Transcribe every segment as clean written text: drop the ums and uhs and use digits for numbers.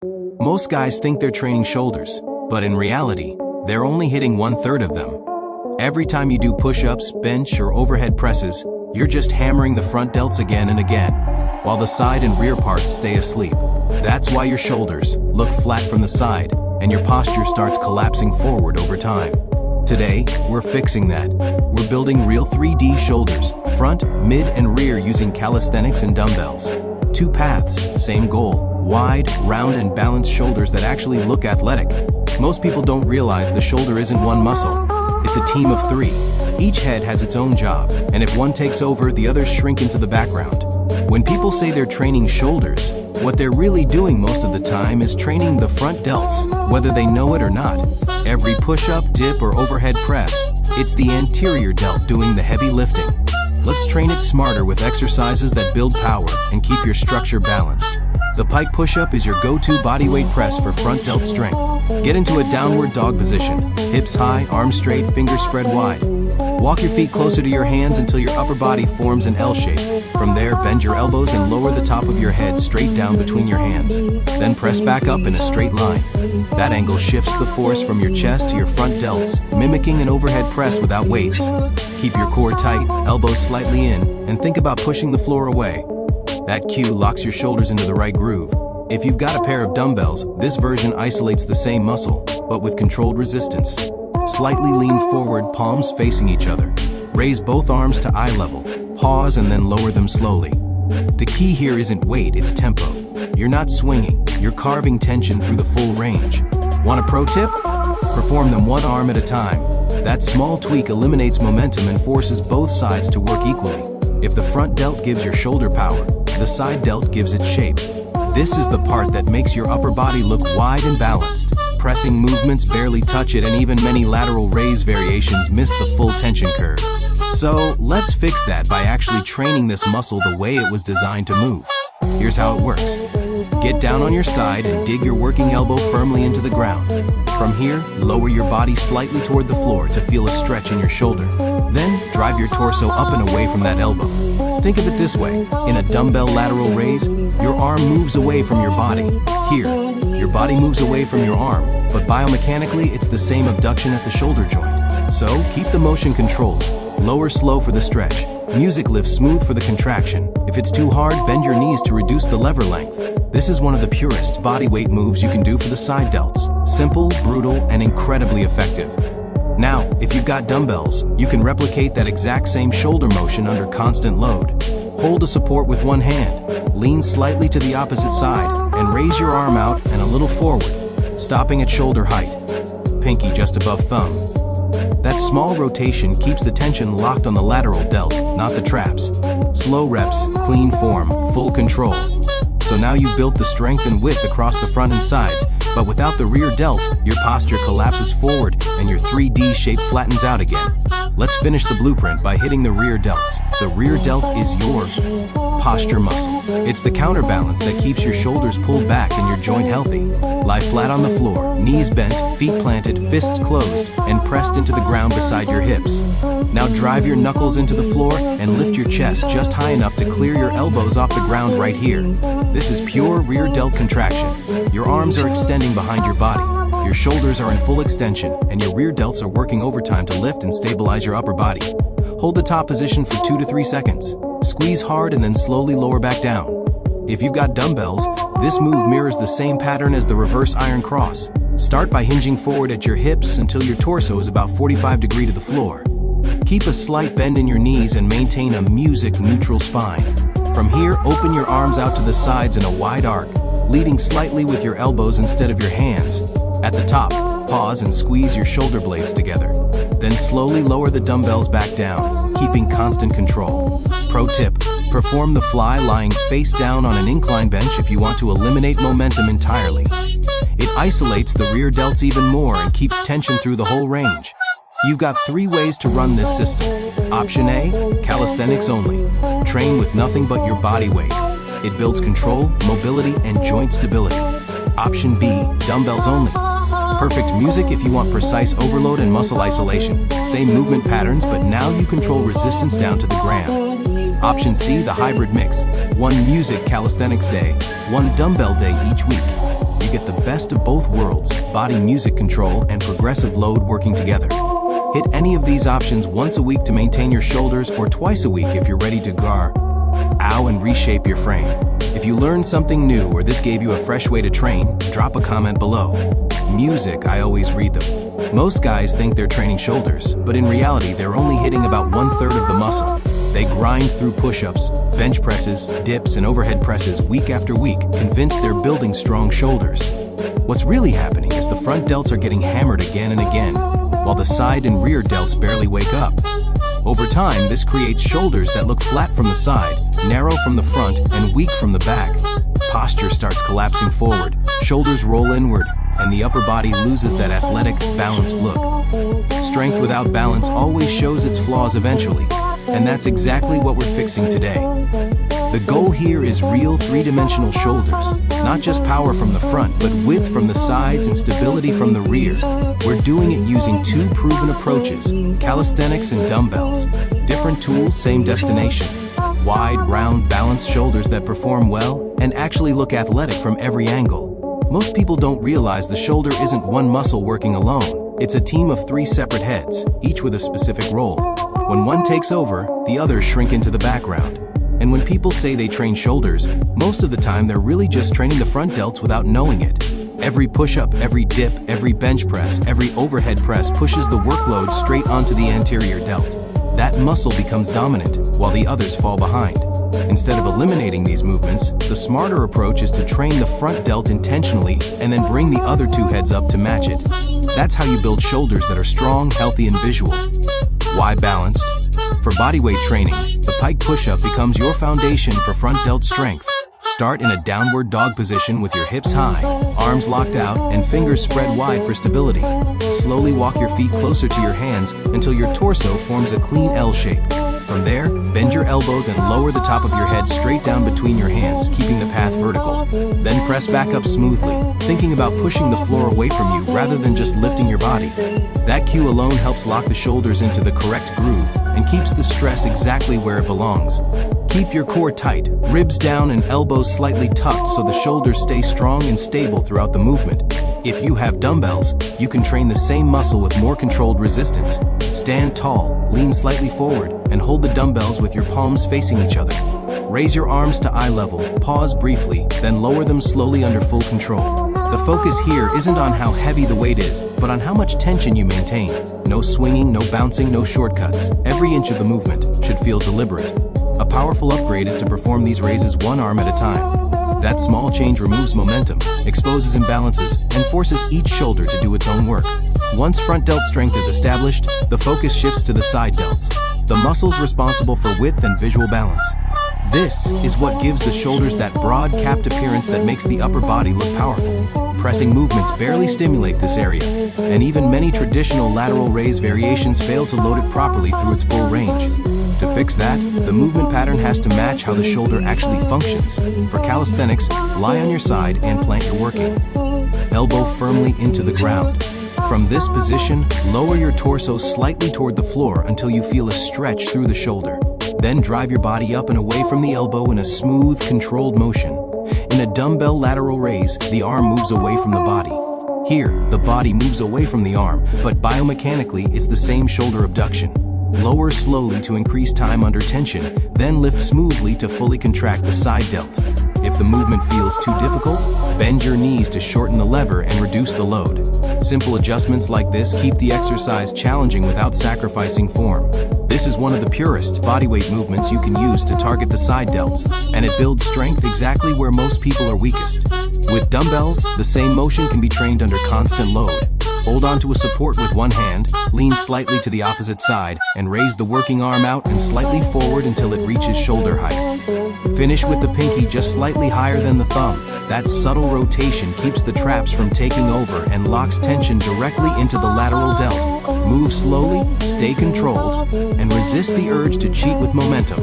Most guys think they're training shoulders, but in reality, they're only hitting 1/3 of them. Every time you do push-ups, bench, or overhead presses, you're just hammering the front delts again and again, while the side and rear parts stay asleep. That's why your shoulders look flat from the side, and your posture starts collapsing forward over time. Today, we're fixing that. We're building real 3D shoulders, front, mid, and rear using calisthenics and dumbbells. Two paths, same goal. Wide, round, and balanced shoulders that actually look athletic. Most people don't realize the shoulder isn't one muscle. It's a team of three. Each head has its own job, and if one takes over, the others shrink into the background. When people say they're training shoulders, what they're really doing most of the time is training the front delts, whether they know it or not. Every push-up, dip, or overhead press, it's the anterior delt doing the heavy lifting. Let's train it smarter with exercises that build power and keep your structure balanced. The pike push-up is your go-to bodyweight press for front delt strength. Get into a downward dog position, hips high, arms straight, fingers spread wide. Walk your feet closer to your hands until your upper body forms an L shape. From there, bend your elbows and lower the top of your head straight down between your hands. Then press back up in a straight line. That angle shifts the force from your chest to your front delts, mimicking an overhead press without weights. Keep your core tight, elbows slightly in, and think about pushing the floor away. That cue locks your shoulders into the right groove. If you've got a pair of dumbbells, this version isolates the same muscle, but with controlled resistance. Slightly lean forward, palms facing each other. Raise both arms to eye level. Pause and then lower them slowly. The key here isn't weight, it's tempo. You're not swinging, you're carving tension through the full range. Want a pro tip? Perform them one arm at a time. That small tweak eliminates momentum and forces both sides to work equally. If the front delt gives your shoulder power, the side delt gives it shape. This is the part that makes your upper body look wide and balanced. Pressing movements barely touch it, and even many lateral raise variations miss the full tension curve. So let's fix that by actually training this muscle the way it was designed to move. Here's how it works. Get down on your side and dig your working elbow firmly into the ground. From here, lower your body slightly toward the floor to feel a stretch in your shoulder. Then, drive your torso up and away from that elbow. Think of it this way. In a dumbbell lateral raise, your arm moves away from your body. Here, your body moves away from your arm, but biomechanically, it's the same abduction at the shoulder joint. So, keep the motion controlled. Lower slow for the stretch. Music lifts smooth for the contraction. If it's too hard, bend your knees to reduce the lever length. This is one of the purest body weight moves you can do for the side delts. Simple, brutal, and incredibly effective. Now, if you've got dumbbells, you can replicate that exact same shoulder motion under constant load. Hold a support with one hand, lean slightly to the opposite side, and raise your arm out and a little forward, stopping at shoulder height. Pinky just above thumb. That small rotation keeps the tension locked on the lateral delt, not the traps. Slow reps, clean form, full control. So now you've built the strength and width across the front and sides, but without the rear delt, your posture collapses forward and your 3D shape flattens out again. Let's finish the blueprint by hitting the rear delts. The rear delt is your posture muscle. It's the counterbalance that keeps your shoulders pulled back and your joint healthy. Lie flat on the floor, knees bent, feet planted, fists closed, and pressed into the ground beside your hips. Now drive your knuckles into the floor and lift your chest just high enough to clear your elbows off the ground right here. This is pure rear delt contraction. Your arms are extending behind your body. Your shoulders are in full extension, and your rear delts are working overtime to lift and stabilize your upper body. Hold the top position for 2 to 3 seconds. Squeeze hard and then slowly lower back down. If you've got dumbbells, this move mirrors the same pattern as the reverse iron cross. Start by hinging forward at your hips until your torso is about 45 degrees to the floor. Keep a slight bend in your knees and maintain a music-neutral spine. From here, open your arms out to the sides in a wide arc, leading slightly with your elbows instead of your hands. At the top, pause and squeeze your shoulder blades together. Then slowly lower the dumbbells back down, keeping constant control. Pro tip, perform the fly lying face down on an incline bench if you want to eliminate momentum entirely. It isolates the rear delts even more and keeps tension through the whole range. You've got 3 ways to run this system. Option A, calisthenics only. Train with nothing but your body weight. It builds control, mobility, and joint stability. Option B, dumbbells only. Perfect music if you want precise overload and muscle isolation. Same movement patterns, but now you control resistance down to the gram. Option C, the hybrid mix. 1 music calisthenics day, 1 dumbbell day each week. you get the best of both worlds, body music control and progressive load working together. Hit any of these options once a week to maintain your shoulders, or twice a week if you're ready to ow and reshape your frame. If you learned something new or this gave you a fresh way to train, drop a comment below. Music, I always read them. Most guys think they're training shoulders, but in reality they're only hitting about 1/3 of the muscle. They grind through push-ups, bench presses, dips, and overhead presses week after week, convinced they're building strong shoulders. What's really happening is the front delts are getting hammered again and again, while the side and rear delts barely wake up. Over time, this creates shoulders that look flat from the side, narrow from the front, and weak from the back. Posture starts collapsing forward, shoulders roll inward, and the upper body loses that athletic, balanced look. Strength without balance always shows its flaws eventually, and that's exactly what we're fixing today. The goal here is real three-dimensional shoulders, not just power from the front, but width from the sides and stability from the rear. We're doing it using two proven approaches, calisthenics and dumbbells. Different tools, same destination. Wide, round, balanced shoulders that perform well and actually look athletic from every angle. Most people don't realize the shoulder isn't one muscle working alone. It's a team of 3 separate heads, each with a specific role. When one takes over, the others shrink into the background. And when people say they train shoulders, most of the time they're really just training the front delts without knowing it. Every push-up, every dip, every bench press, every overhead press pushes the workload straight onto the anterior delt. That muscle becomes dominant, while the others fall behind. Instead of eliminating these movements, the smarter approach is to train the front delt intentionally and then bring the other 2 heads up to match it. That's how you build shoulders that are strong, healthy, and visual. Why balanced? For bodyweight training, the pike push-up becomes your foundation for front delt strength. Start in a downward dog position with your hips high, arms locked out, and fingers spread wide for stability. Slowly walk your feet closer to your hands until your torso forms a clean L shape. From there, bend your elbows and lower the top of your head straight down between your hands, keeping the path vertical. Then press back up smoothly, thinking about pushing the floor away from you rather than just lifting your body. That cue alone helps lock the shoulders into the correct groove and keeps the stress exactly where it belongs. Keep your core tight, ribs down and elbows slightly tucked so the shoulders stay strong and stable throughout the movement. If you have dumbbells, you can train the same muscle with more controlled resistance. Stand tall, lean slightly forward, and hold the dumbbells with your palms facing each other. Raise your arms to eye level, pause briefly, then lower them slowly under full control. The focus here isn't on how heavy the weight is, but on how much tension you maintain. No swinging, no bouncing, no shortcuts. Every inch of the movement should feel deliberate. A powerful upgrade is to perform these raises one arm at a time. That small change removes momentum, exposes imbalances, and forces each shoulder to do its own work. Once front delt strength is established, the focus shifts to the side delts, the muscles responsible for width and visual balance. This is what gives the shoulders that broad, capped appearance that makes the upper body look powerful. Pressing movements barely stimulate this area, and even many traditional lateral raise variations fail to load it properly through its full range. To fix that, the movement pattern has to match how the shoulder actually functions. For calisthenics, lie on your side and plant your working. Elbow firmly into the ground. From this position, lower your torso slightly toward the floor until you feel a stretch through the shoulder. Then drive your body up and away from the elbow in a smooth, controlled motion. In a dumbbell lateral raise, the arm moves away from the body. Here, the body moves away from the arm, but biomechanically, it's the same shoulder abduction. Lower slowly to increase time under tension, then lift smoothly to fully contract the side delt. If the movement feels too difficult, bend your knees to shorten the lever and reduce the load. Simple adjustments like this keep the exercise challenging without sacrificing form. This is one of the purest bodyweight movements you can use to target the side delts, and it builds strength exactly where most people are weakest. With dumbbells, the same motion can be trained under constant load. Hold on to a support with one hand, lean slightly to the opposite side, and raise the working arm out and slightly forward until it reaches shoulder height. Finish with the pinky just slightly higher than the thumb. That subtle rotation keeps the traps from taking over and locks tension directly into the lateral delt. Move slowly, stay controlled, and resist the urge to cheat with momentum.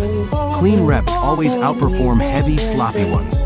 Clean reps always outperform heavy, sloppy ones.